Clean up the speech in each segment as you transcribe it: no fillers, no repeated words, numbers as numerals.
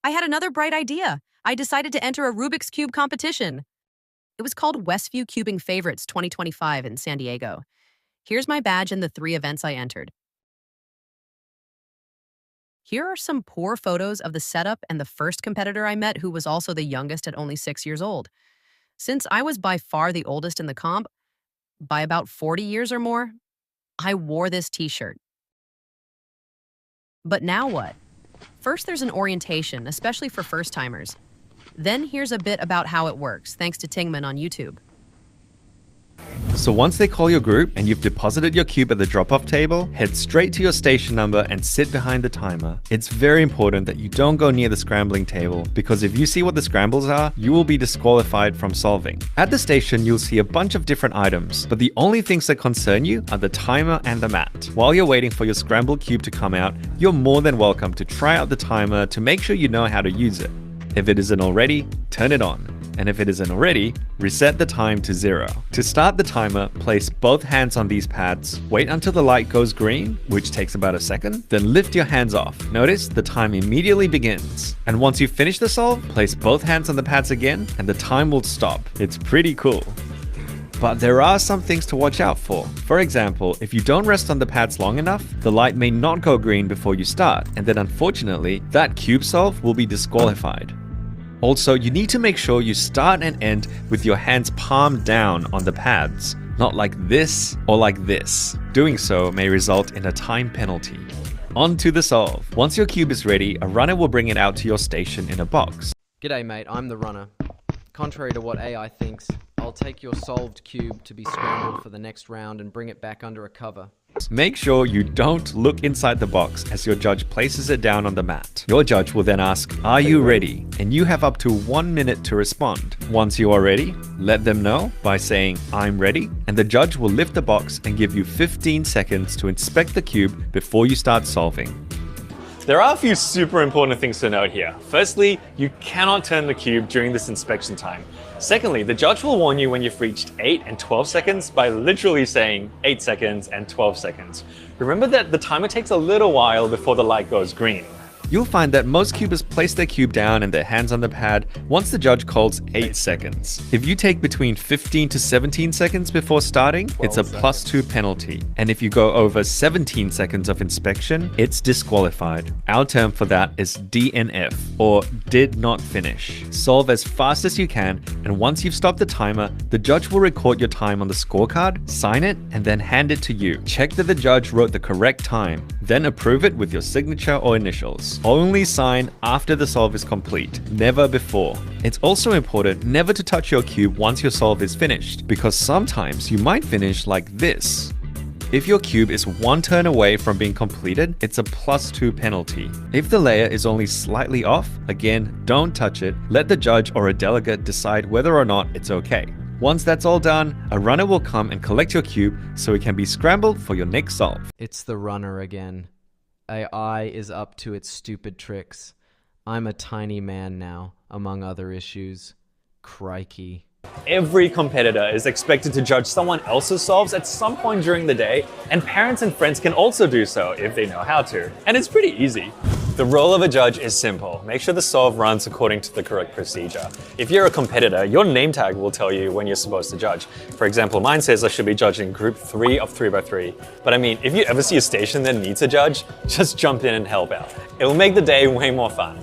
I had another bright idea. I decided to enter a Rubik's Cube competition. It was called Westview Cubing Favorites 2025 in San Diego. Here's my badge and the 3 events I entered. Here are some poor photos of the setup and the first competitor I met, who was also the youngest at only 6 years old. Since I was by far the oldest in the comp, by about 40 years or more, I wore this t-shirt. But now what? First, there's an orientation, especially for first-timers. Then here's a bit about how it works, thanks to Tingman on YouTube. So once they call your group and you've deposited your cube at the drop-off table, head straight to your station number and sit behind the timer. It's very important that you don't go near the scrambling table, because if you see what the scrambles are, you will be disqualified from solving. At the station, you'll see a bunch of different items, but the only things that concern you are the timer and the mat. While you're waiting for your scrambled cube to come out, you're more than welcome to try out the timer to make sure you know how to use it. If it isn't already, turn it on. And if it isn't already, reset the time to 0. To start the timer, place both hands on these pads, wait until the light goes green, which takes about a second, then lift your hands off. Notice the time immediately begins. And once you finish the solve, place both hands on the pads again, and the time will stop. It's pretty cool. But there are some things to watch out for. For example, if you don't rest on the pads long enough, the light may not go green before you start, and then unfortunately, that cube solve will be disqualified. Also, you need to make sure you start and end with your hands palm down on the pads, not like this or like this. Doing so may result in a time penalty. On to the solve. Once your cube is ready, a runner will bring it out to your station in a box. G'day mate, I'm the runner. Contrary to what AI thinks, I'll take your solved cube to be scrambled for the next round and bring it back under a cover. Make sure you don't look inside the box as your judge places it down on the mat. Your judge will then ask, "Are you ready?" And you have up to 1 minute to respond. Once you are ready, let them know by saying, "I'm ready," and the judge will lift the box and give you 15 seconds to inspect the cube before you start solving. There are a few super important things to note here. Firstly, you cannot turn the cube during this inspection time. Secondly, the judge will warn you when you've reached 8 and 12 seconds by literally saying 8 seconds and 12 seconds. Remember that the timer takes a little while before the light goes green. You'll find that most cubers place their cube down and their hands on the pad once the judge calls 8 seconds. If you take between 15 to 17 seconds before starting, it's a +2 penalty. And if you go over 17 seconds of inspection, it's disqualified. Our term for that is DNF, or did not finish. Solve as fast as you can, and once you've stopped the timer, the judge will record your time on the scorecard, sign it, and then hand it to you. Check that the judge wrote the correct time, then approve it with your signature or initials. Only sign after the solve is complete, never before. It's also important never to touch your cube once your solve is finished, because sometimes you might finish like this. If your cube is 1 turn away from being completed, it's a +2 penalty. If the layer is only slightly off, again, don't touch it. Let the judge or a delegate decide whether or not it's okay. Once that's all done, a runner will come and collect your cube so it can be scrambled for your next solve. It's the runner again. AI is up to its stupid tricks. I'm a tiny man now, among other issues. Crikey. Every competitor is expected to judge someone else's solves at some point during the day, and parents and friends can also do so if they know how to. And it's pretty easy. The role of a judge is simple. Make sure the solve runs according to the correct procedure. If you're a competitor, your name tag will tell you when you're supposed to judge. For example, mine says I should be judging group 3 of 3x3. But I mean, if you ever see a station that needs a judge, just jump in and help out. It will make the day way more fun.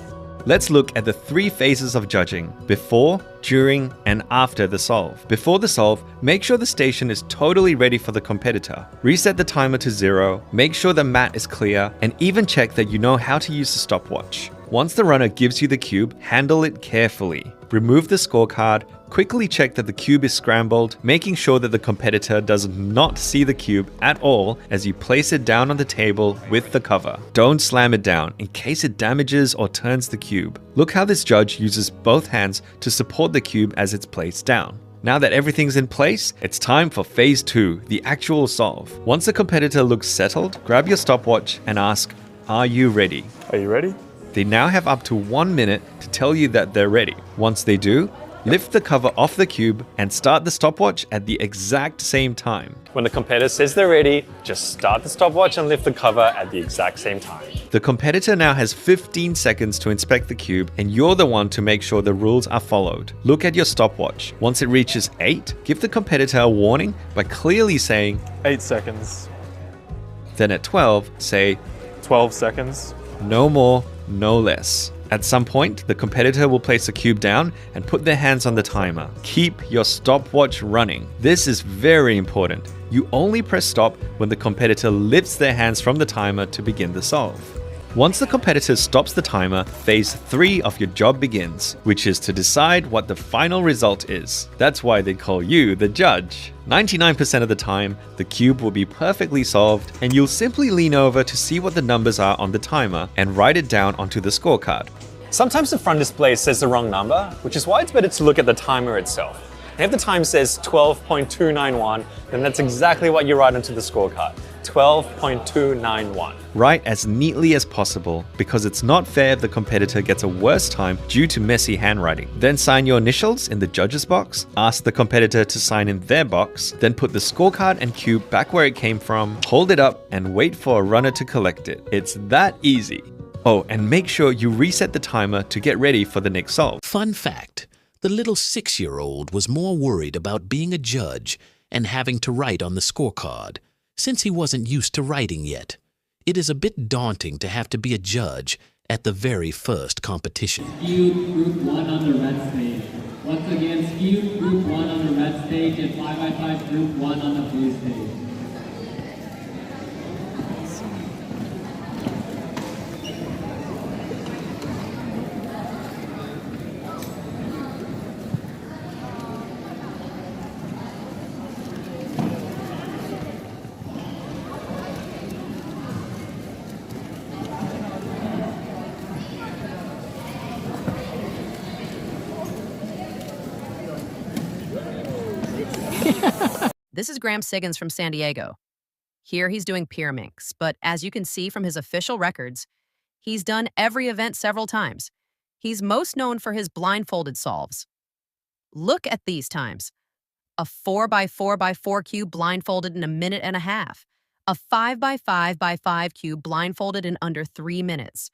Let's look at the 3 phases of judging: before, during, and after the solve. Before the solve, make sure the station is totally ready for the competitor. Reset the timer to 0, make sure the mat is clear, and even check that you know how to use the stopwatch. Once the runner gives you the cube, handle it carefully. Remove the scorecard, quickly check that the cube is scrambled, making sure that the competitor does not see the cube at all as you place it down on the table with the cover. Don't slam it down in case it damages or turns the cube. Look how this judge uses both hands to support the cube as it's placed down. Now that everything's in place, it's time for phase 2, the actual solve. Once the competitor looks settled, grab your stopwatch and ask, "Are you ready?" Are you ready? They now have up to 1 minute to tell you that they're ready. Once they do, lift the cover off the cube, and start the stopwatch at the exact same time. When the competitor says they're ready, just start the stopwatch and lift the cover at the exact same time. The competitor now has 15 seconds to inspect the cube, and you're the one to make sure the rules are followed. Look at your stopwatch. Once it reaches 8, give the competitor a warning by clearly saying 8 seconds. Then at 12, say 12 seconds. no more, no less. At some point, the competitor will place the cube down and put their hands on the timer. Keep your stopwatch running. This is very important. You only press stop when the competitor lifts their hands from the timer to begin the solve. Once the competitor stops the timer, phase 3 of your job begins, which is to decide what the final result is. That's why they call you the judge. 99% of the time, the cube will be perfectly solved, and you'll simply lean over to see what the numbers are on the timer and write it down onto the scorecard. Sometimes the front display says the wrong number, which is why it's better to look at the timer itself. And if the time says 12.291, then that's exactly what you write onto the scorecard. 12.291. Write as neatly as possible, because it's not fair if the competitor gets a worse time due to messy handwriting. Then sign your initials in the judge's box, ask the competitor to sign in their box, then put the scorecard and cube back where it came from, hold it up, and wait for a runner to collect it. It's that easy. Oh, and make sure you reset the timer to get ready for the next solve. Fun fact, the little 6-year-old was more worried about being a judge and having to write on the scorecard, since he wasn't used to writing yet. It is a bit daunting to have to be a judge at the very first competition. Skewed Group 1 on the red stage. Once again, Skewed Group 1 on the red stage and 5x5 Group 1 on the blue stage. This is Graham Siggins from San Diego. Here he's doing Pyraminx, but as you can see from his official records, he's done every event several times. He's most known for his blindfolded solves. Look at these times. A 4x4x4 cube blindfolded in a minute and a half. A 5x5x5 cube blindfolded in under 3 minutes.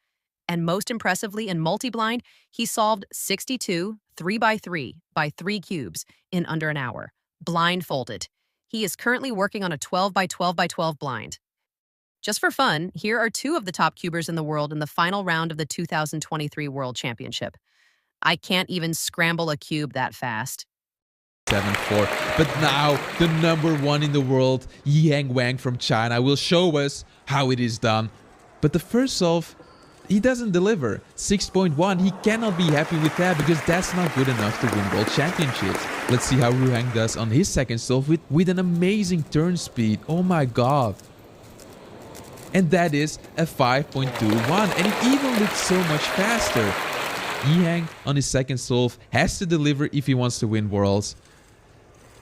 And most impressively, in multi-blind, he solved 62 3x3x3 cubes in under an hour, blindfolded. He is currently working on a 12x12x12 blind. Just for fun, here are 2 of the top cubers in the world in the final round of the 2023 World Championship. I can't even scramble a cube that fast. 7-4. But now, the #1 in the world, Yang Wang from China, will show us how it is done. But the first solve, he doesn't deliver. 6.1, he cannot be happy with that because that's not good enough to win World Championships. Let's see how Ruhang does on his second solve with an amazing turn speed. Oh my god. And that is a 5.21, and it even looks so much faster. Yang on his second solve has to deliver if he wants to win Worlds.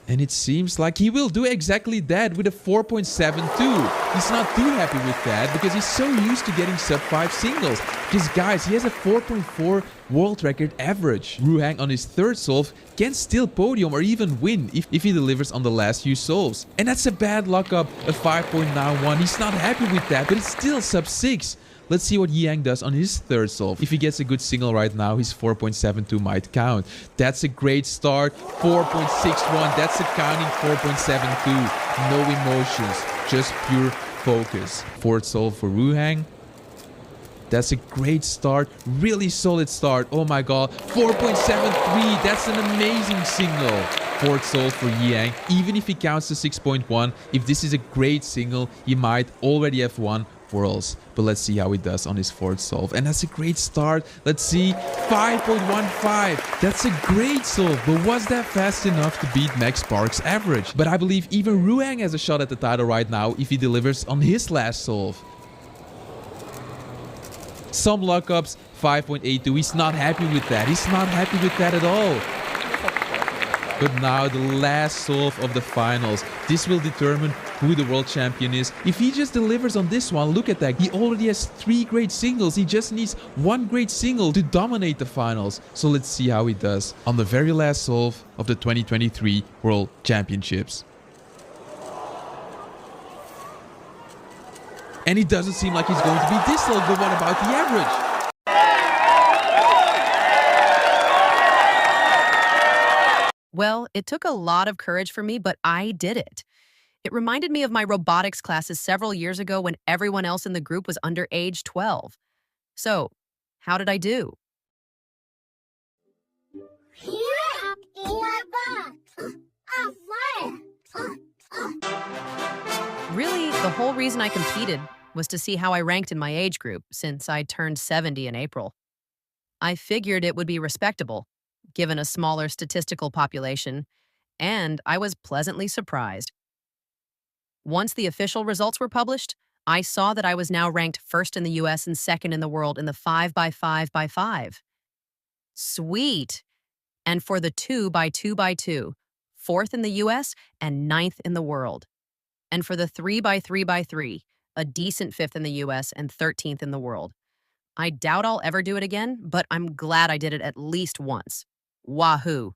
And it seems like he will do exactly that with a 4.72. He's not too happy with that because he's so used to getting sub-5 singles. Because guys, he has a 4.4 world record average. Ruhang on his third solve can still podium or even win if he delivers on the last few solves. And that's a bad luck up, a 5.91. He's not happy with that, but it's still sub-6. Let's see what Yang does on his third solve. If he gets a good single right now, his 4.72 might count. That's a great start. 4.61. That's a counting 4.72. No emotions, just pure focus. Fourth solve for Ruhang. That's a great start. Really solid start. Oh my god. 4.73. That's an amazing single. Fourth solve for Yang. Even if he counts to 6.1, if this is a great single, he might already have won Worlds. But let's see how he does on his fourth solve. And that's a great start. Let's see. 5.15. That's a great solve. But was that fast enough to beat Max Sparks' average? But I believe even Ruhang has a shot at the title right now if he delivers on his last solve. Some lockups, 5.82. He's not happy with that. He's not happy with that at all. But now the last solve of the finals. This will determine who the world champion is. If he just delivers on this one, look at that. He already has 3 great singles. He just needs 1 great single to dominate the finals. So let's see how he does on the very last solve of the 2023 World Championships. And it doesn't seem like he's going to be this low, but what about the average? Well, it took a lot of courage for me, but I did it. It reminded me of my robotics classes several years ago when everyone else in the group was under age 12. So, how did I do? Really, the whole reason I competed was to see how I ranked in my age group, since I turned 70 in April. I figured it would be respectable, given a smaller statistical population, and I was pleasantly surprised. Once the official results were published, I saw that I was now ranked first in the US and second in the world in the 5x5x5. Sweet! And for the 2x2x2, fourth in the US and ninth in the world. And for the 3x3x3, a decent fifth in the US and 13th in the world. I doubt I'll ever do it again, but I'm glad I did it at least once. Wahoo!